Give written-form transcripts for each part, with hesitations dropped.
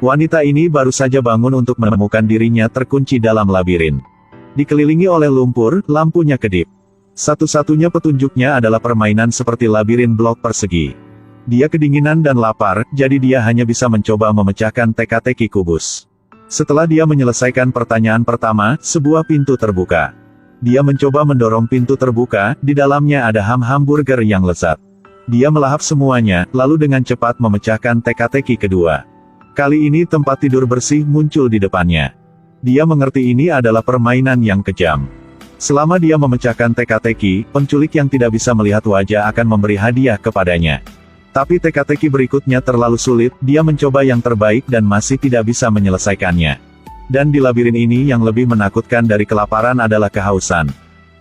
Wanita ini baru saja bangun untuk menemukan dirinya terkunci dalam labirin. Dikelilingi oleh lumpur, lampunya kedip. Satu-satunya petunjuknya adalah permainan seperti labirin blok persegi. Dia kedinginan dan lapar, jadi dia hanya bisa mencoba memecahkan teka-teki kubus. Setelah dia menyelesaikan pertanyaan pertama, sebuah pintu terbuka. Dia mencoba mendorong pintu terbuka, di dalamnya ada ham hamburger yang lezat. Dia melahap semuanya, lalu dengan cepat memecahkan teka-teki kedua. Kali ini tempat tidur bersih muncul di depannya. Dia mengerti ini adalah permainan yang kejam. Selama dia memecahkan teka-teki, penculik yang tidak bisa melihat wajah akan memberi hadiah kepadanya. Tapi teka-teki berikutnya terlalu sulit, dia mencoba yang terbaik dan masih tidak bisa menyelesaikannya. Dan di labirin ini yang lebih menakutkan dari kelaparan adalah kehausan.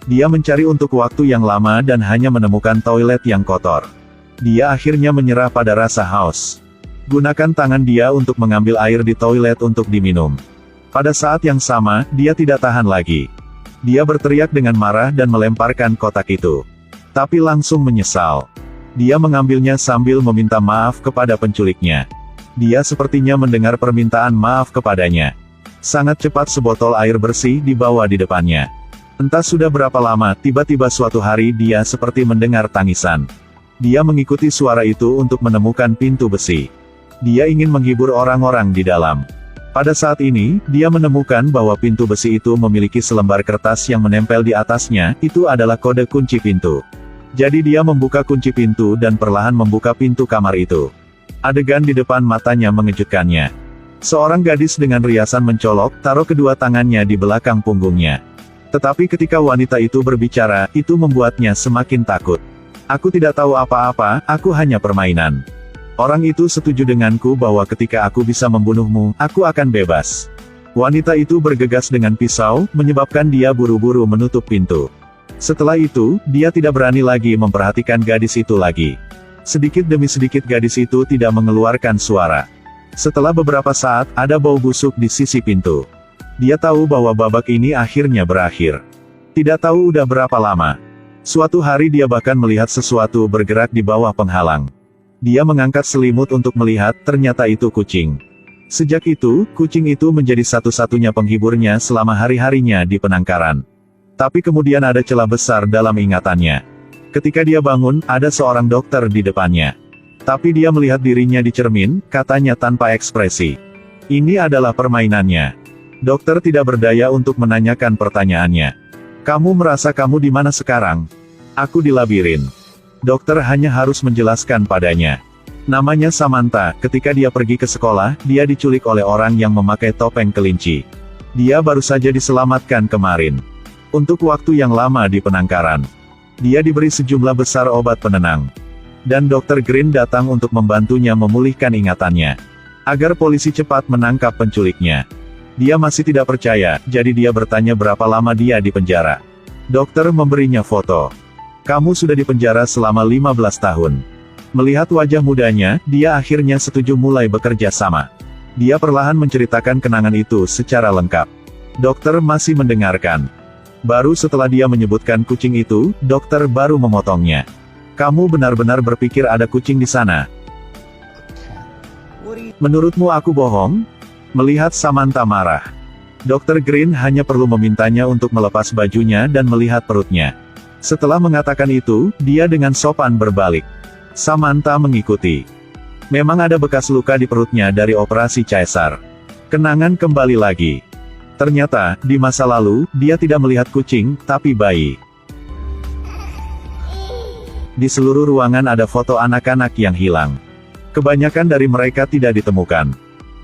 Dia mencari untuk waktu yang lama dan hanya menemukan toilet yang kotor. Dia akhirnya menyerah pada rasa haus. Gunakan tangan dia untuk mengambil air di toilet untuk diminum. Pada saat yang sama, dia tidak tahan lagi. Dia berteriak dengan marah dan melemparkan kotak itu. Tapi langsung menyesal. Dia mengambilnya sambil meminta maaf kepada penculiknya. Dia sepertinya mendengar permintaan maaf kepadanya. Sangat cepat sebotol air bersih dibawa di depannya. Entah sudah berapa lama, tiba-tiba suatu hari dia seperti mendengar tangisan. Dia mengikuti suara itu untuk menemukan pintu besi. Dia ingin menghibur orang-orang di dalam. Pada saat ini, dia menemukan bahwa pintu besi itu memiliki selembar kertas yang menempel di atasnya, itu adalah kode kunci pintu. Jadi dia membuka kunci pintu dan perlahan membuka pintu kamar itu. Adegan di depan matanya mengejutkannya. Seorang gadis dengan riasan mencolok, taruh kedua tangannya di belakang punggungnya. Tetapi ketika wanita itu berbicara, itu membuatnya semakin takut. Aku tidak tahu apa-apa, aku hanya permainan. Orang itu setuju denganku bahwa ketika aku bisa membunuhmu, aku akan bebas. Wanita itu bergegas dengan pisau, menyebabkan dia buru-buru menutup pintu. Setelah itu, dia tidak berani lagi memperhatikan gadis itu lagi. Sedikit demi sedikit gadis itu tidak mengeluarkan suara. Setelah beberapa saat, ada bau busuk di sisi pintu. Dia tahu bahwa babak ini akhirnya berakhir. Tidak tahu udah berapa lama. Suatu hari dia bahkan melihat sesuatu bergerak di bawah penghalang. Dia mengangkat selimut untuk melihat, ternyata itu kucing. Sejak itu, kucing itu menjadi satu-satunya penghiburnya selama hari-harinya di penangkaran. Tapi kemudian ada celah besar dalam ingatannya. Ketika dia bangun, ada seorang dokter di depannya. Tapi dia melihat dirinya di cermin, katanya tanpa ekspresi. Ini adalah permainannya. Dokter tidak berdaya untuk menanyakan pertanyaannya. Kamu merasa kamu di mana sekarang? Aku di labirin. Dokter hanya harus menjelaskan padanya. Namanya Samantha, ketika dia pergi ke sekolah, dia diculik oleh orang yang memakai topeng kelinci. Dia baru saja diselamatkan kemarin. Untuk waktu yang lama di penangkaran. Dia diberi sejumlah besar obat penenang. Dan Dr. Green datang untuk membantunya memulihkan ingatannya. Agar polisi cepat menangkap penculiknya. Dia masih tidak percaya, jadi dia bertanya berapa lama dia di penjara. Dokter memberinya foto. Kamu sudah di penjara selama 15 tahun. Melihat wajah mudanya, dia akhirnya setuju mulai bekerja sama. Dia perlahan menceritakan kenangan itu secara lengkap. Dokter masih mendengarkan. Baru setelah dia menyebutkan kucing itu, dokter baru memotongnya. Kamu benar-benar berpikir ada kucing di sana? Menurutmu aku bohong? Melihat Samantha marah. Dr. Green hanya perlu memintanya untuk melepas bajunya dan melihat perutnya. Setelah mengatakan itu, dia dengan sopan berbalik. Samantha mengikuti. Memang ada bekas luka di perutnya dari operasi caesar. Kenangan kembali lagi. Ternyata, di masa lalu, dia tidak melihat kucing, tapi bayi. Di seluruh ruangan ada foto anak-anak yang hilang. Kebanyakan dari mereka tidak ditemukan.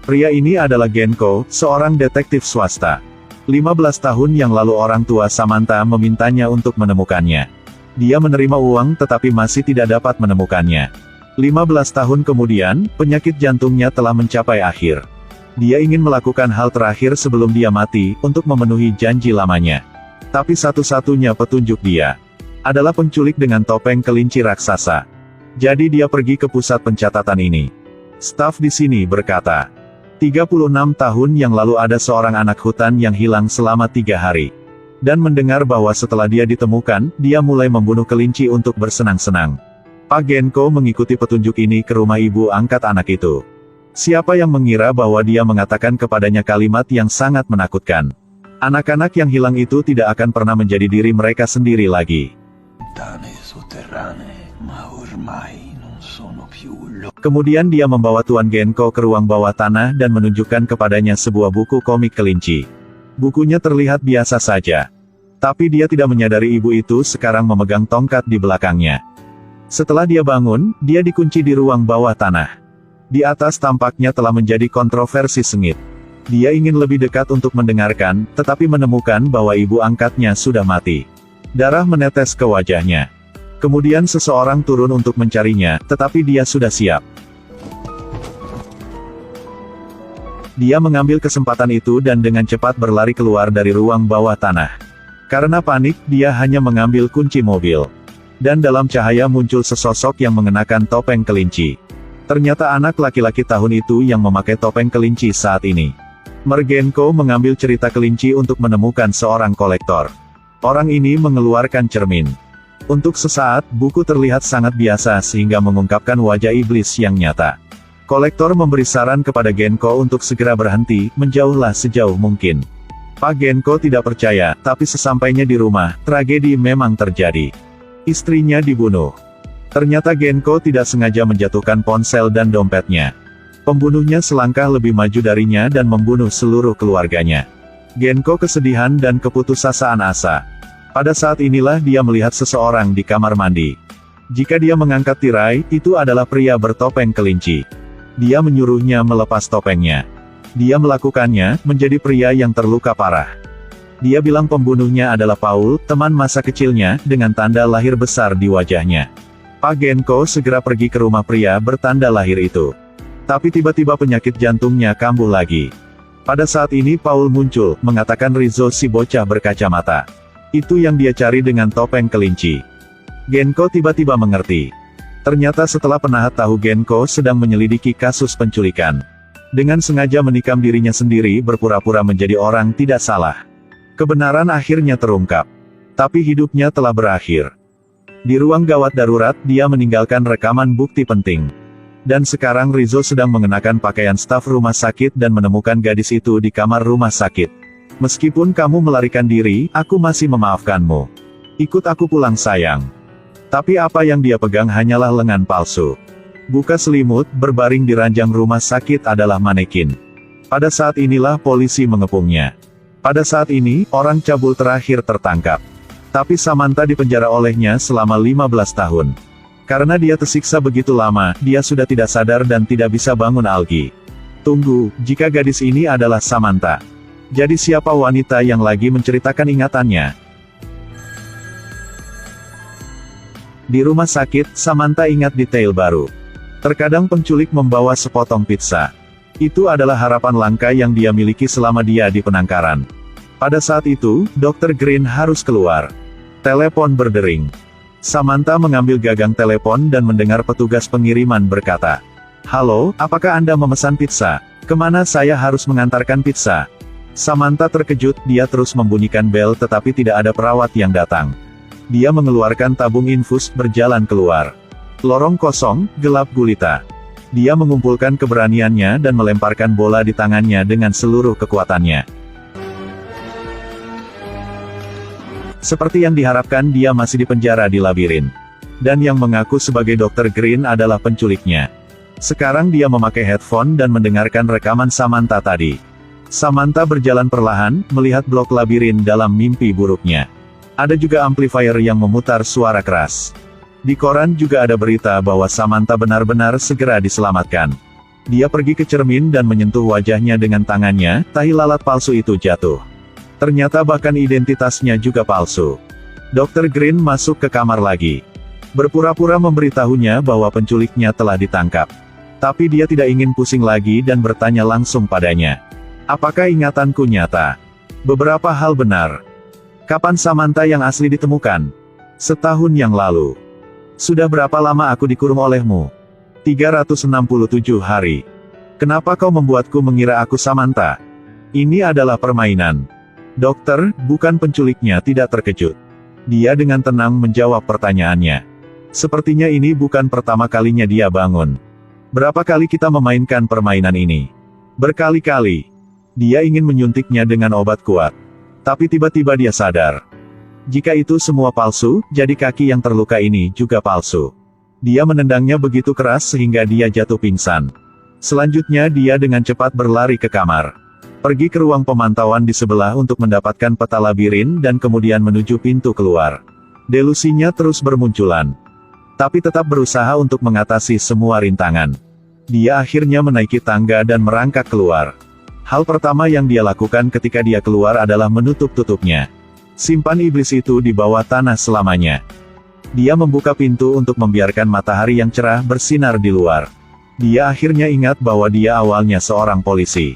Pria ini adalah Genko, seorang detektif swasta. 15 tahun yang lalu orang tua Samantha memintanya untuk menemukannya. Dia menerima uang tetapi masih tidak dapat menemukannya. 15 tahun kemudian, penyakit jantungnya telah mencapai akhir. Dia ingin melakukan hal terakhir sebelum dia mati, untuk memenuhi janji lamanya. Tapi satu-satunya petunjuk dia adalah penculik dengan topeng kelinci raksasa. Jadi dia pergi ke pusat pencatatan ini. Staf di sini berkata, 36 tahun yang lalu ada seorang anak hutan yang hilang selama 3 hari. Dan mendengar bahwa setelah dia ditemukan, dia mulai membunuh kelinci untuk bersenang-senang. Pak Genko mengikuti petunjuk ini ke rumah ibu angkat anak itu. Siapa yang mengira bahwa dia mengatakan kepadanya kalimat yang sangat menakutkan. Anak-anak yang hilang itu tidak akan pernah menjadi diri mereka sendiri lagi. Kemudian dia membawa Tuan Genko ke ruang bawah tanah dan menunjukkan kepadanya sebuah buku komik kelinci. Bukunya terlihat biasa saja. Tapi dia tidak menyadari ibu itu sekarang memegang tongkat di belakangnya. Setelah dia bangun, dia dikunci di ruang bawah tanah. Di atas tampaknya telah menjadi kontroversi sengit. Dia ingin lebih dekat untuk mendengarkan, tetapi menemukan bahwa ibu angkatnya sudah mati. Darah menetes ke wajahnya. Kemudian seseorang turun untuk mencarinya, tetapi dia sudah siap. Dia mengambil kesempatan itu dan dengan cepat berlari keluar dari ruang bawah tanah. Karena panik, dia hanya mengambil kunci mobil. Dan dalam cahaya muncul sesosok yang mengenakan topeng kelinci. Ternyata anak laki-laki tahun itu yang memakai topeng kelinci saat ini. Mergenko mengambil cerita kelinci untuk menemukan seorang kolektor. Orang ini mengeluarkan cermin. Untuk sesaat, buku terlihat sangat biasa sehingga mengungkapkan wajah iblis yang nyata. Kolektor memberi saran kepada Genko untuk segera berhenti, menjauhlah sejauh mungkin. Pak Genko tidak percaya, tapi sesampainya di rumah, tragedi memang terjadi. Istrinya dibunuh. Ternyata Genko tidak sengaja menjatuhkan ponsel dan dompetnya. Pembunuhnya selangkah lebih maju darinya dan membunuh seluruh keluarganya. Genko kesedihan dan keputusasaan asa. Pada saat inilah dia melihat seseorang di kamar mandi. Jika dia mengangkat tirai, itu adalah pria bertopeng kelinci. Dia menyuruhnya melepas topengnya. Dia melakukannya, menjadi pria yang terluka parah. Dia bilang pembunuhnya adalah Paul, teman masa kecilnya, dengan tanda lahir besar di wajahnya. Pak Genko segera pergi ke rumah pria bertanda lahir itu. Tapi tiba-tiba penyakit jantungnya kambuh lagi. Pada saat ini Paul muncul, mengatakan Rizzo si bocah berkacamata. Itu yang dia cari dengan topeng kelinci. Genko tiba-tiba mengerti. Ternyata setelah penahat tahu Genko sedang menyelidiki kasus penculikan. Dengan sengaja menikam dirinya sendiri berpura-pura menjadi orang tidak salah. Kebenaran akhirnya terungkap. Tapi hidupnya telah berakhir. Di ruang gawat darurat, dia meninggalkan rekaman bukti penting. Dan sekarang Rizzo sedang mengenakan pakaian staf rumah sakit dan menemukan gadis itu di kamar rumah sakit. Meskipun kamu melarikan diri, aku masih memaafkanmu. Ikut aku pulang sayang. Tapi apa yang dia pegang hanyalah lengan palsu. Buka selimut, berbaring di ranjang rumah sakit adalah manekin. Pada saat inilah polisi mengepungnya. Pada saat ini, orang cabul terakhir tertangkap. Tapi Samantha dipenjara olehnya selama 15 tahun. Karena dia tersiksa begitu lama, dia sudah tidak sadar dan tidak bisa bangun lagi. Tunggu, jika gadis ini adalah Samantha. Jadi siapa wanita yang lagi menceritakan ingatannya? Di rumah sakit, Samantha ingat detail baru. Terkadang penculik membawa sepotong pizza. Itu adalah harapan langka yang dia miliki selama dia di penangkaran. Pada saat itu, Dr. Green harus keluar. Telepon berdering. Samantha mengambil gagang telepon dan mendengar petugas pengiriman berkata, "Halo, apakah Anda memesan pizza? Kemana saya harus mengantarkan pizza?" Samantha terkejut, dia terus membunyikan bel tetapi tidak ada perawat yang datang. Dia mengeluarkan tabung infus, berjalan keluar. Lorong kosong, gelap gulita. Dia mengumpulkan keberaniannya dan melemparkan bola di tangannya dengan seluruh kekuatannya. Seperti yang diharapkan, dia masih dipenjara di labirin. Dan yang mengaku sebagai Dr. Green adalah penculiknya. Sekarang dia memakai headphone dan mendengarkan rekaman Samantha tadi. Samantha berjalan perlahan, melihat blok labirin dalam mimpi buruknya. Ada juga amplifier yang memutar suara keras. Di koran juga ada berita bahwa Samantha benar-benar segera diselamatkan. Dia pergi ke cermin dan menyentuh wajahnya dengan tangannya, tahi lalat palsu itu jatuh. Ternyata bahkan identitasnya juga palsu. Dr. Green masuk ke kamar lagi. Berpura-pura memberitahunya bahwa penculiknya telah ditangkap. Tapi dia tidak ingin pusing lagi dan bertanya langsung padanya. Apakah ingatanku nyata? Beberapa hal benar. Kapan Samantha yang asli ditemukan? Setahun yang lalu. Sudah berapa lama aku dikurung olehmu? 367 hari. Kenapa kau membuatku mengira aku Samantha? Ini adalah permainan. Dokter, bukan penculiknya, tidak terkejut. Dia dengan tenang menjawab pertanyaannya. Sepertinya ini bukan pertama kalinya dia bangun. Berapa kali kita memainkan permainan ini? Berkali-kali. Dia ingin menyuntiknya dengan obat kuat. Tapi tiba-tiba dia sadar. Jika itu semua palsu, jadi kaki yang terluka ini juga palsu. Dia menendangnya begitu keras sehingga dia jatuh pingsan. Selanjutnya dia dengan cepat berlari ke kamar. Pergi ke ruang pemantauan di sebelah untuk mendapatkan peta labirin dan kemudian menuju pintu keluar. Delusinya terus bermunculan. Tapi tetap berusaha untuk mengatasi semua rintangan. Dia akhirnya menaiki tangga dan merangkak keluar. Hal pertama yang dia lakukan ketika dia keluar adalah menutup tutupnya. Simpan iblis itu di bawah tanah selamanya. Dia membuka pintu untuk membiarkan matahari yang cerah bersinar di luar. Dia akhirnya ingat bahwa dia awalnya seorang polisi.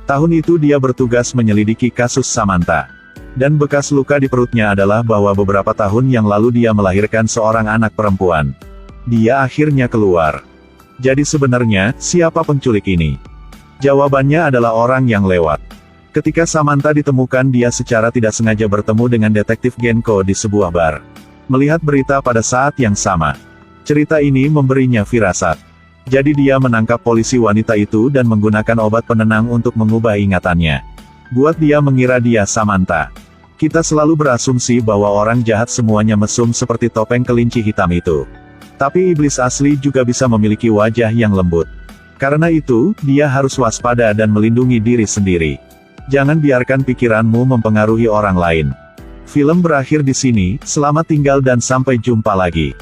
Tahun itu dia bertugas menyelidiki kasus Samantha. Dan bekas luka di perutnya adalah bahwa beberapa tahun yang lalu dia melahirkan seorang anak perempuan. Dia akhirnya keluar. Jadi sebenarnya, siapa penculik ini? Jawabannya adalah orang yang lewat. Ketika Samantha ditemukan, dia secara tidak sengaja bertemu dengan detektif Genko di sebuah bar. Melihat berita pada saat yang sama. Cerita ini memberinya firasat. Jadi dia menangkap polisi wanita itu dan menggunakan obat penenang untuk mengubah ingatannya. Buat dia mengira dia Samantha. Kita selalu berasumsi bahwa orang jahat semuanya mesum seperti topeng kelinci hitam itu. Tapi iblis asli juga bisa memiliki wajah yang lembut. Karena itu, dia harus waspada dan melindungi diri sendiri. Jangan biarkan pikiranmu mempengaruhi orang lain. Film berakhir di sini, selamat tinggal dan sampai jumpa lagi.